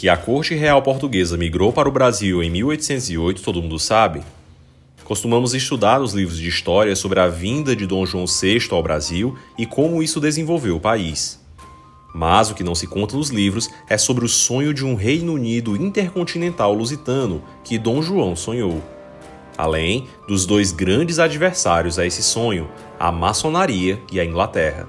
Que a corte real portuguesa migrou para o Brasil em 1808, todo mundo sabe. Costumamos estudar nos livros de história sobre a vinda de Dom João VI ao Brasil e como isso desenvolveu o país. Mas o que não se conta nos livros é sobre o sonho de um Reino Unido intercontinental lusitano que Dom João sonhou. Além dos dois grandes adversários a esse sonho, a maçonaria e a Inglaterra.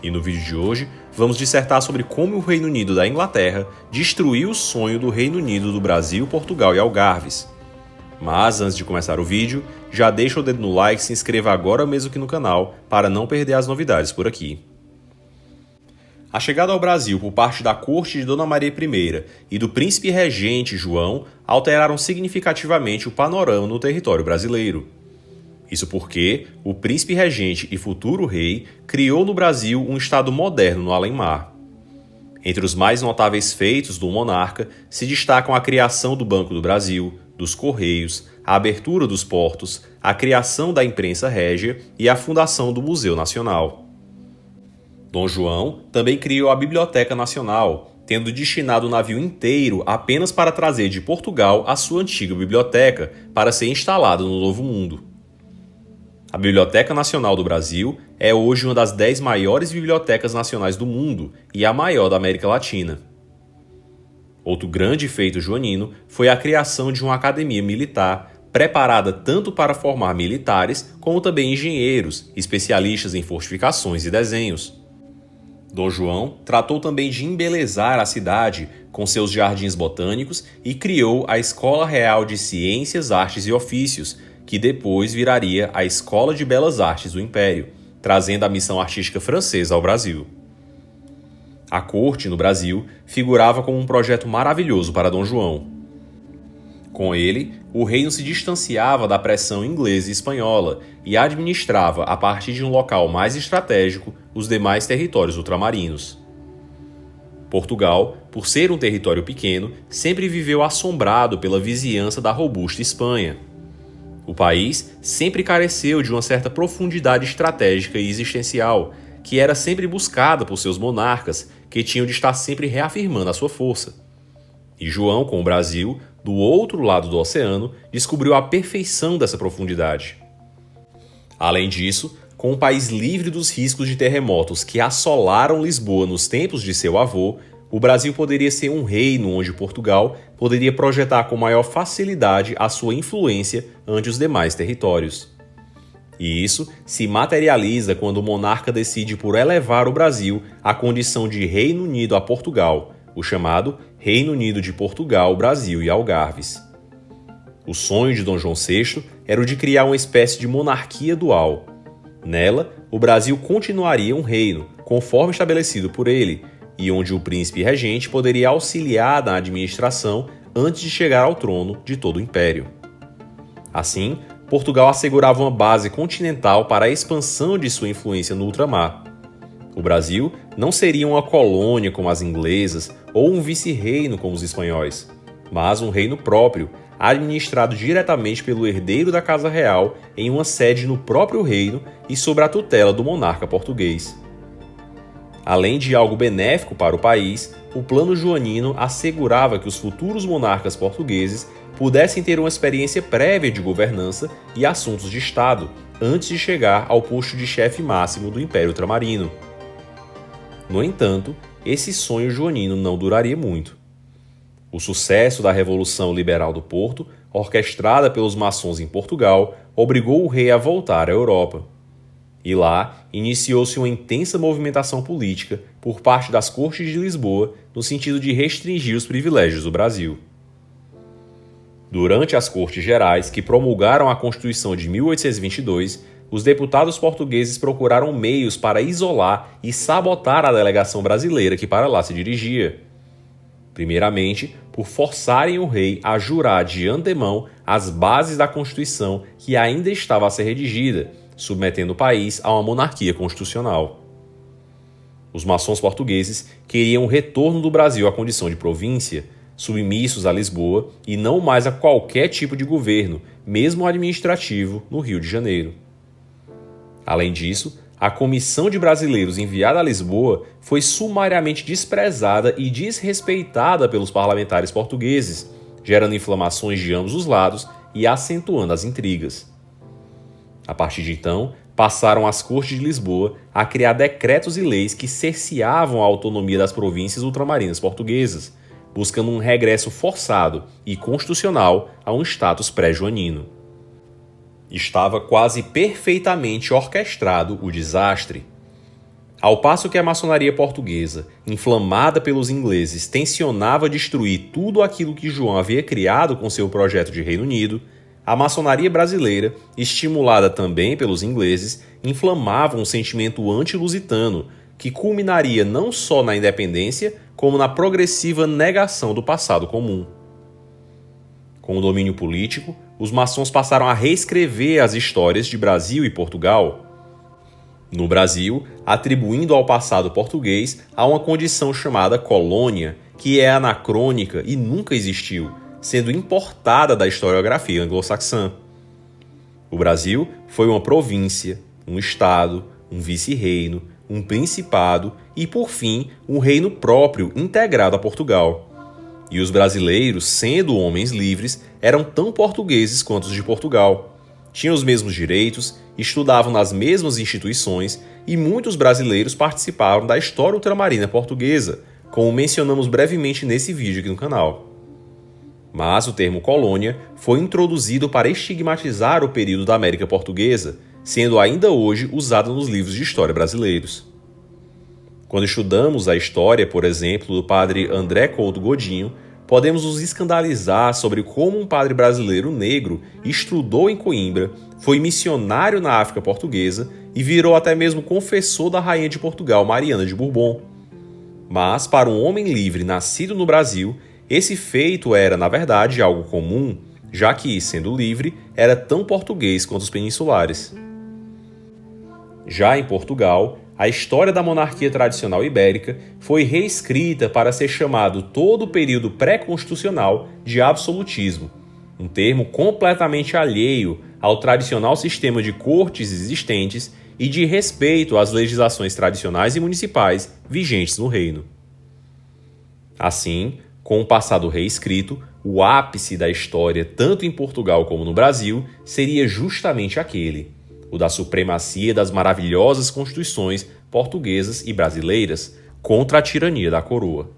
E no vídeo de hoje, vamos dissertar sobre como o Reino Unido da Inglaterra destruiu o sonho do Reino Unido do Brasil, Portugal e Algarves. Mas antes de começar o vídeo, já deixa o dedo no like e se inscreva agora mesmo aqui no canal para não perder as novidades por aqui. A chegada ao Brasil por parte da corte de Dona Maria I e do príncipe regente João alteraram significativamente o panorama no território brasileiro. Isso porque o príncipe regente e futuro rei criou no Brasil um estado moderno no além-mar. Entre os mais notáveis feitos do monarca se destacam a criação do Banco do Brasil, dos Correios, a abertura dos portos, a criação da imprensa régia e a fundação do Museu Nacional. Dom João também criou a Biblioteca Nacional, tendo destinado o navio inteiro apenas para trazer de Portugal a sua antiga biblioteca para ser instalada no Novo Mundo. A Biblioteca Nacional do Brasil é hoje uma das 10 maiores bibliotecas nacionais do mundo e a maior da América Latina. Outro grande feito joanino foi a criação de uma academia militar preparada tanto para formar militares como também engenheiros, especialistas em fortificações e desenhos. Dom João tratou também de embelezar a cidade com seus jardins botânicos e criou a Escola Real de Ciências, Artes e Ofícios, que depois viraria a Escola de Belas Artes do Império, trazendo a missão artística francesa ao Brasil. A corte, no Brasil, figurava como um projeto maravilhoso para Dom João. Com ele, o reino se distanciava da pressão inglesa e espanhola e administrava, a partir de um local mais estratégico, os demais territórios ultramarinos. Portugal, por ser um território pequeno, sempre viveu assombrado pela vizinhança da robusta Espanha. O país sempre careceu de uma certa profundidade estratégica e existencial, que era sempre buscada por seus monarcas, que tinham de estar sempre reafirmando a sua força. E João, com o Brasil, do outro lado do oceano, descobriu a perfeição dessa profundidade. Além disso, com um país livre dos riscos de terremotos que assolaram Lisboa nos tempos de seu avô, o Brasil poderia ser um reino onde Portugal poderia projetar com maior facilidade a sua influência ante os demais territórios. E isso se materializa quando o monarca decide por elevar o Brasil à condição de Reino Unido a Portugal, o chamado Reino Unido de Portugal, Brasil e Algarves. O sonho de Dom João VI era o de criar uma espécie de monarquia dual. Nela, o Brasil continuaria um reino, conforme estabelecido por ele, e onde o príncipe regente poderia auxiliar na administração antes de chegar ao trono de todo o império. Assim, Portugal assegurava uma base continental para a expansão de sua influência no ultramar. O Brasil não seria uma colônia como as inglesas ou um vice-reino como os espanhóis, mas um reino próprio, administrado diretamente pelo herdeiro da Casa Real em uma sede no próprio reino e sob a tutela do monarca português. Além de algo benéfico para o país, o plano joanino assegurava que os futuros monarcas portugueses pudessem ter uma experiência prévia de governança e assuntos de Estado antes de chegar ao posto de chefe máximo do Império Ultramarino. No entanto, esse sonho joanino não duraria muito. O sucesso da Revolução Liberal do Porto, orquestrada pelos maçons em Portugal, obrigou o rei a voltar à Europa. E lá, iniciou-se uma intensa movimentação política por parte das cortes de Lisboa no sentido de restringir os privilégios do Brasil. Durante as Cortes Gerais, que promulgaram a Constituição de 1822, os deputados portugueses procuraram meios para isolar e sabotar a delegação brasileira que para lá se dirigia. Primeiramente, por forçarem o rei a jurar de antemão as bases da Constituição que ainda estava a ser redigida, submetendo o país a uma monarquia constitucional. Os maçons portugueses queriam o retorno do Brasil à condição de província, submissos a Lisboa e não mais a qualquer tipo de governo, mesmo administrativo, no Rio de Janeiro. Além disso, a comissão de brasileiros enviada a Lisboa foi sumariamente desprezada e desrespeitada pelos parlamentares portugueses, gerando inflamações de ambos os lados e acentuando as intrigas. A partir de então, passaram as Cortes de Lisboa a criar decretos e leis que cerceavam a autonomia das províncias ultramarinas portuguesas, buscando um regresso forçado e constitucional a um status pré-joanino. Estava quase perfeitamente orquestrado o desastre. Ao passo que a maçonaria portuguesa, inflamada pelos ingleses, tensionava destruir tudo aquilo que João havia criado com seu projeto de Reino Unido, a maçonaria brasileira, estimulada também pelos ingleses, inflamava um sentimento anti-lusitano que culminaria não só na independência, como na progressiva negação do passado comum. Com o domínio político, os maçons passaram a reescrever as histórias de Brasil e Portugal. No Brasil, atribuindo ao passado português a uma condição chamada colônia, que é anacrônica e nunca existiu, sendo importada da historiografia anglo-saxã. O Brasil foi uma província, um estado, um vice-reino, um principado e, por fim, um reino próprio integrado a Portugal. E os brasileiros, sendo homens livres, eram tão portugueses quanto os de Portugal. Tinham os mesmos direitos, estudavam nas mesmas instituições e muitos brasileiros participaram da história ultramarina portuguesa, como mencionamos brevemente nesse vídeo aqui no canal. Mas o termo colônia foi introduzido para estigmatizar o período da América Portuguesa, sendo ainda hoje usado nos livros de história brasileiros. Quando estudamos a história, por exemplo, do padre André Couto Godinho, podemos nos escandalizar sobre como um padre brasileiro negro estudou em Coimbra, foi missionário na África Portuguesa e virou até mesmo confessor da rainha de Portugal, Mariana de Bourbon. Mas, para um homem livre nascido no Brasil, esse feito era, na verdade, algo comum, já que, sendo livre, era tão português quanto os peninsulares. Já em Portugal, a história da monarquia tradicional ibérica foi reescrita para ser chamado todo o período pré-constitucional de absolutismo, um termo completamente alheio ao tradicional sistema de cortes existentes e de respeito às legislações tradicionais e municipais vigentes no reino. Assim, com o passado reescrito, o ápice da história, tanto em Portugal como no Brasil, seria justamente aquele, o da supremacia das maravilhosas constituições portuguesas e brasileiras contra a tirania da coroa.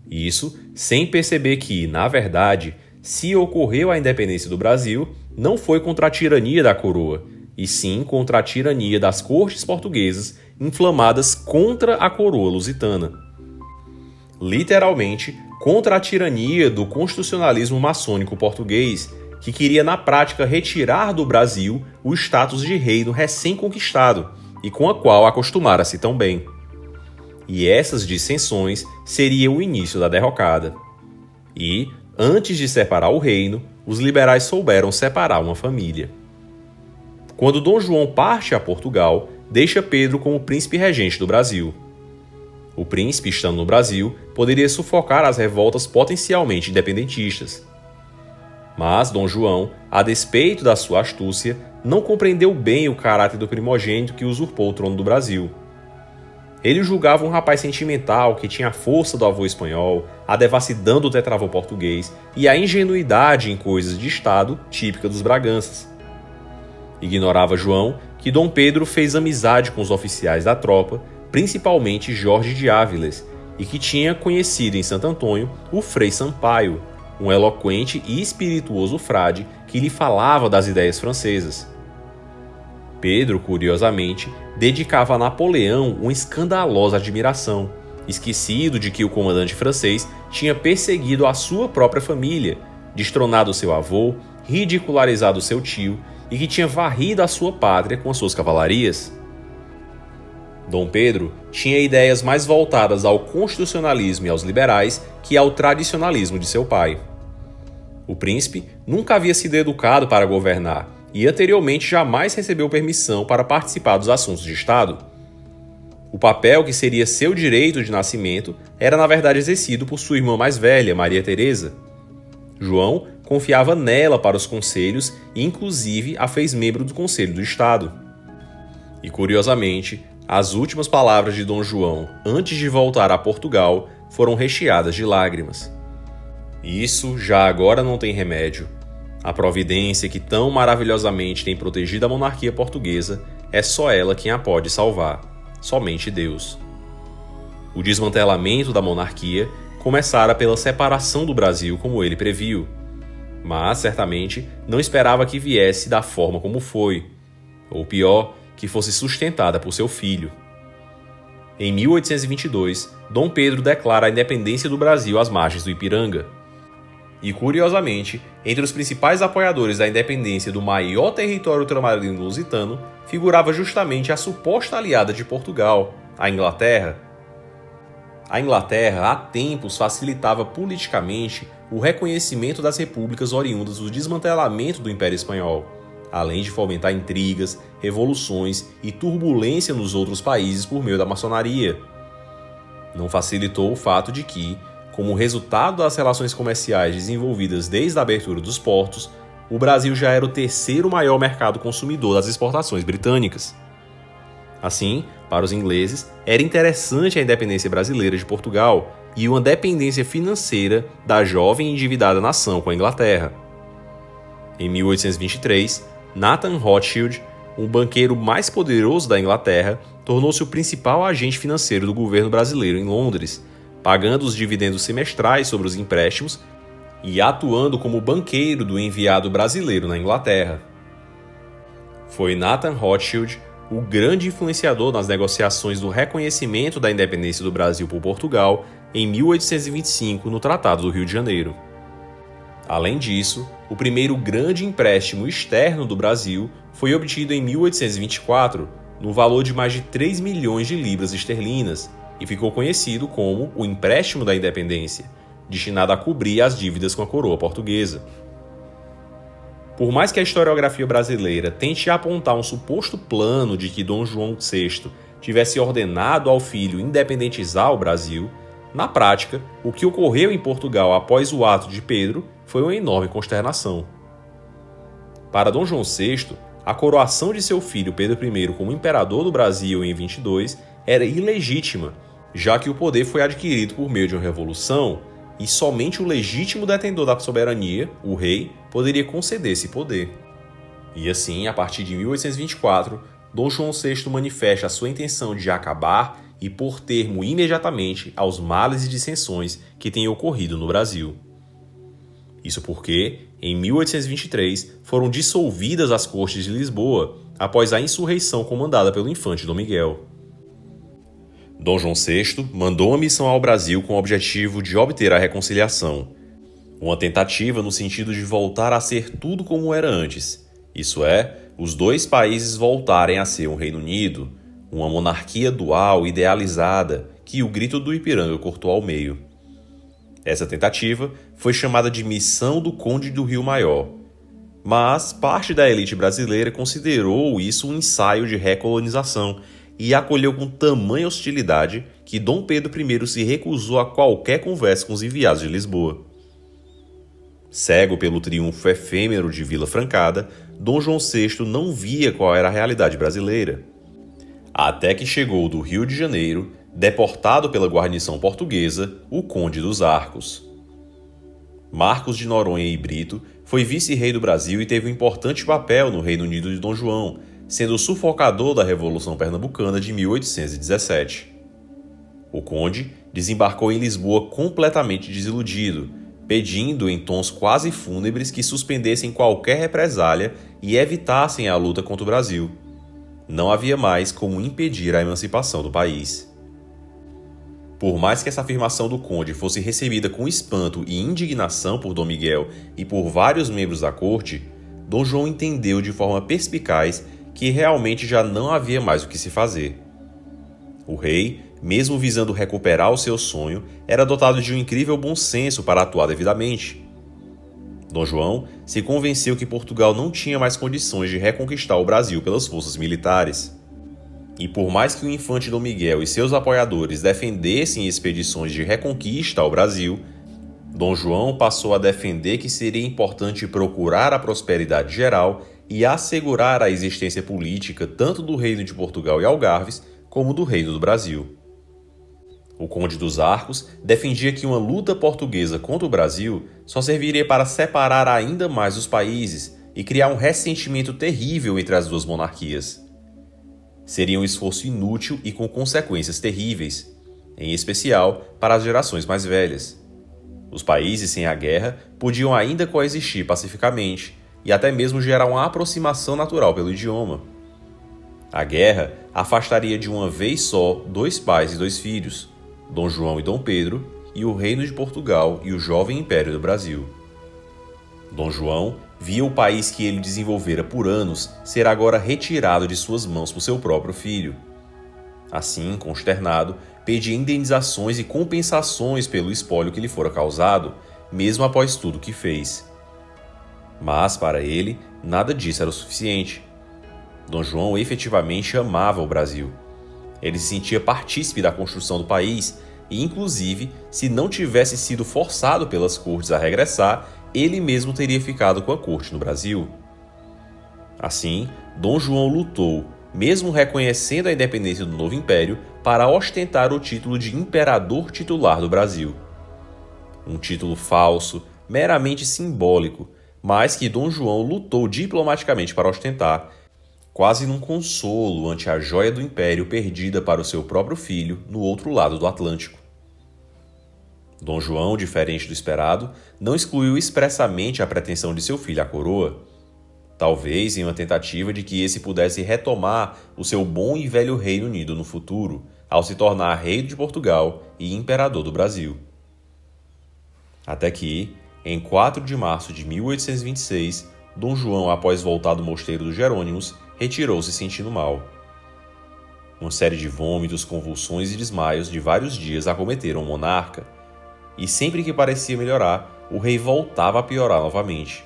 Isso sem perceber que, na verdade, se ocorreu a independência do Brasil, não foi contra a tirania da coroa, e sim contra a tirania das cortes portuguesas inflamadas contra a coroa lusitana. Literalmente, contra a tirania do constitucionalismo maçônico português, que queria na prática retirar do Brasil o status de reino recém-conquistado e com a qual acostumara-se tão bem. E essas dissensões seriam o início da derrocada. E, antes de separar o reino, os liberais souberam separar uma família. Quando Dom João parte a Portugal, deixa Pedro como príncipe regente do Brasil. O príncipe, estando no Brasil, poderia sufocar as revoltas potencialmente independentistas. Mas Dom João, a despeito da sua astúcia, não compreendeu bem o caráter do primogênito que usurpou o trono do Brasil. Ele julgava um rapaz sentimental que tinha a força do avô espanhol, a devassidão do tetravô português e a ingenuidade em coisas de Estado típica dos Braganças. Ignorava João que Dom Pedro fez amizade com os oficiais da tropa, principalmente Jorge de Áviles, e que tinha conhecido em Santo Antônio o Frei Sampaio, um eloquente e espirituoso frade que lhe falava das ideias francesas. Pedro, curiosamente, dedicava a Napoleão uma escandalosa admiração, esquecido de que o comandante francês tinha perseguido a sua própria família, destronado seu avô, ridicularizado seu tio e que tinha varrido a sua pátria com as suas cavalarias. Dom Pedro tinha ideias mais voltadas ao constitucionalismo e aos liberais que ao tradicionalismo de seu pai. O príncipe nunca havia sido educado para governar e anteriormente jamais recebeu permissão para participar dos assuntos de Estado. O papel que seria seu direito de nascimento era na verdade exercido por sua irmã mais velha, Maria Teresa. João confiava nela para os conselhos e inclusive a fez membro do Conselho do Estado. E curiosamente, as últimas palavras de Dom João antes de voltar a Portugal foram recheadas de lágrimas. Isso já agora não tem remédio. A providência que tão maravilhosamente tem protegido a monarquia portuguesa é só ela quem a pode salvar, somente Deus. O desmantelamento da monarquia começara pela separação do Brasil como ele previu, mas certamente não esperava que viesse da forma como foi, ou pior, que fosse sustentada por seu filho. Em 1822, Dom Pedro declara a independência do Brasil às margens do Ipiranga. E, curiosamente, entre os principais apoiadores da independência do maior território ultramarino lusitano, figurava justamente a suposta aliada de Portugal, a Inglaterra. A Inglaterra, há tempos, facilitava politicamente o reconhecimento das repúblicas oriundas do desmantelamento do Império Espanhol, além de fomentar intrigas, revoluções e turbulência nos outros países por meio da maçonaria. Não facilitou o fato de que, como resultado das relações comerciais desenvolvidas desde a abertura dos portos, o Brasil já era o terceiro maior mercado consumidor das exportações britânicas. Assim, para os ingleses, era interessante a independência brasileira de Portugal e uma dependência financeira da jovem e endividada nação com a Inglaterra. Em 1823, Nathan Rothschild, um banqueiro mais poderoso da Inglaterra, tornou-se o principal agente financeiro do governo brasileiro em Londres, pagando os dividendos semestrais sobre os empréstimos e atuando como banqueiro do enviado brasileiro na Inglaterra. Foi Nathan Rothschild o grande influenciador nas negociações do reconhecimento da independência do Brasil por Portugal em 1825 no Tratado do Rio de Janeiro. Além disso, o primeiro grande empréstimo externo do Brasil foi obtido em 1824, no valor de mais de 3 milhões de libras esterlinas, e ficou conhecido como o Empréstimo da Independência, destinado a cobrir as dívidas com a coroa portuguesa. Por mais que a historiografia brasileira tente apontar um suposto plano de que Dom João VI tivesse ordenado ao filho independentizar o Brasil, na prática, o que ocorreu em Portugal após o ato de Pedro foi uma enorme consternação. Para Dom João VI, a coroação de seu filho Pedro I como imperador do Brasil em 22 era ilegítima, já que o poder foi adquirido por meio de uma revolução e somente o legítimo detentor da soberania, o rei, poderia conceder esse poder. E assim, a partir de 1824, Dom João VI manifesta a sua intenção de acabar e pôr termo imediatamente aos males e dissensões que têm ocorrido no Brasil. Isso porque, em 1823, foram dissolvidas as Cortes de Lisboa após a insurreição comandada pelo infante Dom Miguel. Dom João VI mandou uma missão ao Brasil com o objetivo de obter a reconciliação. Uma tentativa no sentido de voltar a ser tudo como era antes, isso é, os dois países voltarem a ser um Reino Unido, uma monarquia dual idealizada que o Grito do Ipiranga cortou ao meio. Essa tentativa foi chamada de Missão do Conde do Rio Maior, mas parte da elite brasileira considerou isso um ensaio de recolonização e acolheu com tamanha hostilidade que Dom Pedro I se recusou a qualquer conversa com os enviados de Lisboa. Cego pelo triunfo efêmero de Vila Francada, Dom João VI não via qual era a realidade brasileira. Até que chegou do Rio de Janeiro, deportado pela guarnição portuguesa, o Conde dos Arcos. Marcos de Noronha e Brito foi vice-rei do Brasil e teve um importante papel no Reino Unido de Dom João, sendo o sufocador da Revolução Pernambucana de 1817. O conde desembarcou em Lisboa completamente desiludido, pedindo em tons quase fúnebres que suspendessem qualquer represália e evitassem a luta contra o Brasil. Não havia mais como impedir a emancipação do país. Por mais que essa afirmação do conde fosse recebida com espanto e indignação por Dom Miguel e por vários membros da corte, Dom João entendeu de forma perspicaz que realmente já não havia mais o que se fazer. O rei, mesmo visando recuperar o seu sonho, era dotado de um incrível bom senso para atuar devidamente. Dom João se convenceu que Portugal não tinha mais condições de reconquistar o Brasil pelas forças militares. E por mais que o infante Dom Miguel e seus apoiadores defendessem expedições de reconquista ao Brasil, Dom João passou a defender que seria importante procurar a prosperidade geral e assegurar a existência política tanto do Reino de Portugal e Algarves como do Reino do Brasil. O Conde dos Arcos defendia que uma luta portuguesa contra o Brasil só serviria para separar ainda mais os países e criar um ressentimento terrível entre as duas monarquias. Seria um esforço inútil e com consequências terríveis, em especial para as gerações mais velhas. Os países sem a guerra podiam ainda coexistir pacificamente e até mesmo gerar uma aproximação natural pelo idioma. A guerra afastaria de uma vez só dois pais e dois filhos, Dom João e Dom Pedro, e o Reino de Portugal e o jovem Império do Brasil. Dom João via o país que ele desenvolvera por anos ser agora retirado de suas mãos por seu próprio filho. Assim, consternado, pedia indenizações e compensações pelo espólio que lhe fora causado, mesmo após tudo o que fez. Mas, para ele, nada disso era o suficiente. Dom João efetivamente amava o Brasil. Ele se sentia partícipe da construção do país e, inclusive, se não tivesse sido forçado pelas cortes a regressar, ele mesmo teria ficado com a corte no Brasil. Assim, Dom João lutou, mesmo reconhecendo a independência do novo império, para ostentar o título de imperador titular do Brasil. Um título falso, meramente simbólico, mas que Dom João lutou diplomaticamente para ostentar, quase num consolo ante a joia do império perdida para o seu próprio filho no outro lado do Atlântico. Dom João, diferente do esperado, não excluiu expressamente a pretensão de seu filho à coroa, talvez em uma tentativa de que esse pudesse retomar o seu bom e velho Reino Unido no futuro, ao se tornar rei de Portugal e imperador do Brasil. Até que, em 4 de março de 1826, Dom João, após voltar do mosteiro dos Jerônimos, retirou-se sentindo mal. Uma série de vômitos, convulsões e desmaios de vários dias acometeram o monarca, e sempre que parecia melhorar, o rei voltava a piorar novamente.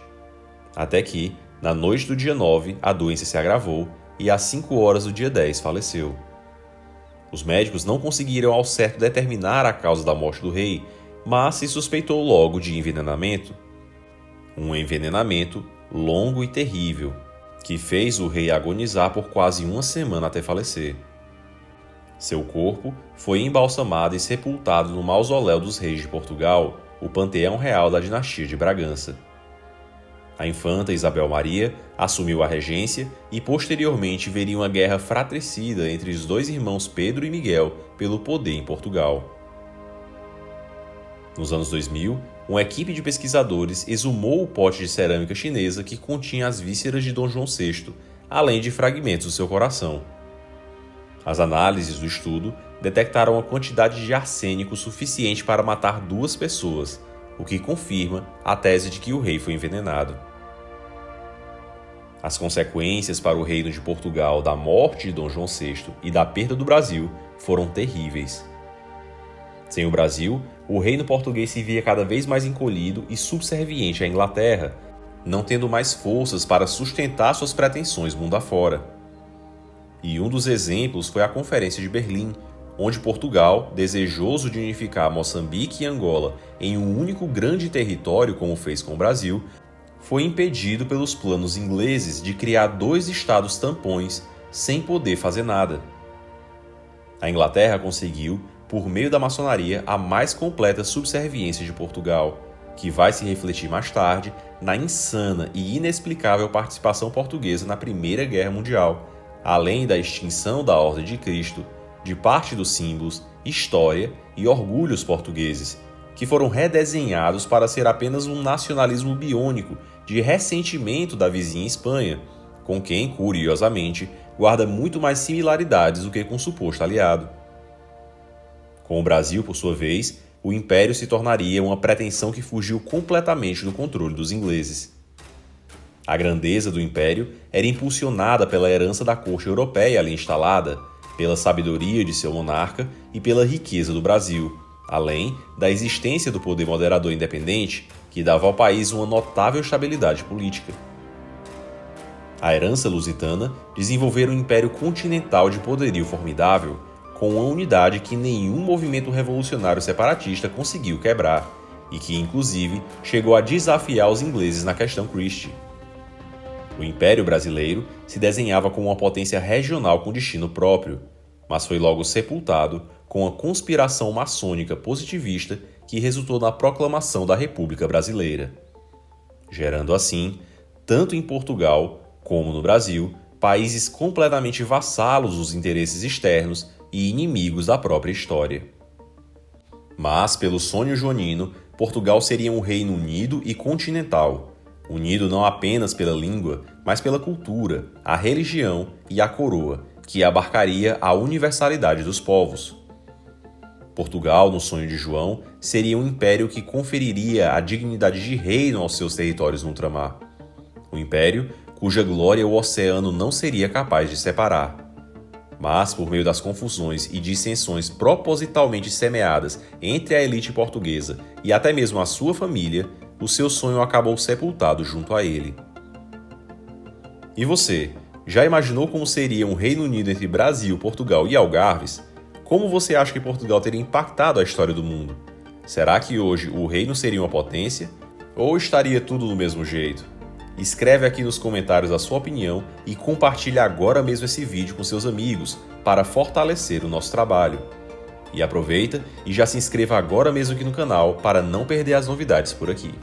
Até que, na noite do dia 9, a doença se agravou e às 5 horas do dia 10 faleceu. Os médicos não conseguiram ao certo determinar a causa da morte do rei, mas se suspeitou logo de envenenamento. Um envenenamento longo e terrível, que fez o rei agonizar por quase uma semana até falecer. Seu corpo foi embalsamado e sepultado no mausoléu dos reis de Portugal, o Panteão Real da dinastia de Bragança. A infanta Isabel Maria assumiu a regência e posteriormente veria uma guerra fratricida entre os dois irmãos Pedro e Miguel pelo poder em Portugal. Nos anos 2000, uma equipe de pesquisadores exumou o pote de cerâmica chinesa que continha as vísceras de Dom João VI, além de fragmentos do seu coração. As análises do estudo detectaram uma quantidade de arsênico suficiente para matar 2 pessoas, o que confirma a tese de que o rei foi envenenado. As consequências para o reino de Portugal da morte de Dom João VI e da perda do Brasil foram terríveis. Sem o Brasil, o reino português se via cada vez mais encolhido e subserviente à Inglaterra, não tendo mais forças para sustentar suas pretensões mundo afora. E um dos exemplos foi a Conferência de Berlim, onde Portugal, desejoso de unificar Moçambique e Angola em um único grande território como fez com o Brasil, foi impedido pelos planos ingleses de criar 2 estados tampões sem poder fazer nada. A Inglaterra conseguiu, por meio da maçonaria, a mais completa subserviência de Portugal, que vai se refletir mais tarde na insana e inexplicável participação portuguesa na Primeira Guerra Mundial, além da extinção da Ordem de Cristo, de parte dos símbolos, história e orgulhos portugueses, que foram redesenhados para ser apenas um nacionalismo biônico de ressentimento da vizinha Espanha, com quem, curiosamente, guarda muito mais similaridades do que com o suposto aliado. Com o Brasil, por sua vez, o império se tornaria uma pretensão que fugiu completamente do controle dos ingleses. A grandeza do império era impulsionada pela herança da corte europeia ali instalada, pela sabedoria de seu monarca e pela riqueza do Brasil, além da existência do poder moderador independente, que dava ao país uma notável estabilidade política. A herança lusitana desenvolvera um império continental de poderio formidável, com uma unidade que nenhum movimento revolucionário separatista conseguiu quebrar, e que, inclusive, chegou a desafiar os ingleses na questão Christie. O Império Brasileiro se desenhava como uma potência regional com destino próprio, mas foi logo sepultado com a conspiração maçônica positivista que resultou na proclamação da República Brasileira, gerando assim, tanto em Portugal como no Brasil, países completamente vassalos dos interesses externos e inimigos da própria história. Mas, pelo sonho joanino, Portugal seria um reino unido e continental, unido não apenas pela língua, mas pela cultura, a religião e a coroa, que abarcaria a universalidade dos povos. Portugal, no sonho de João, seria um império que conferiria a dignidade de reino aos seus territórios no ultramar. Um império cuja glória o oceano não seria capaz de separar. Mas, por meio das confusões e dissensões propositalmente semeadas entre a elite portuguesa e até mesmo a sua família, o seu sonho acabou sepultado junto a ele. E você, já imaginou como seria um Reino Unido entre Brasil, Portugal e Algarves? Como você acha que Portugal teria impactado a história do mundo? Será que hoje o reino seria uma potência? Ou estaria tudo do mesmo jeito? Escreve aqui nos comentários a sua opinião e compartilhe agora mesmo esse vídeo com seus amigos para fortalecer o nosso trabalho. E aproveita e já se inscreva agora mesmo aqui no canal para não perder as novidades por aqui.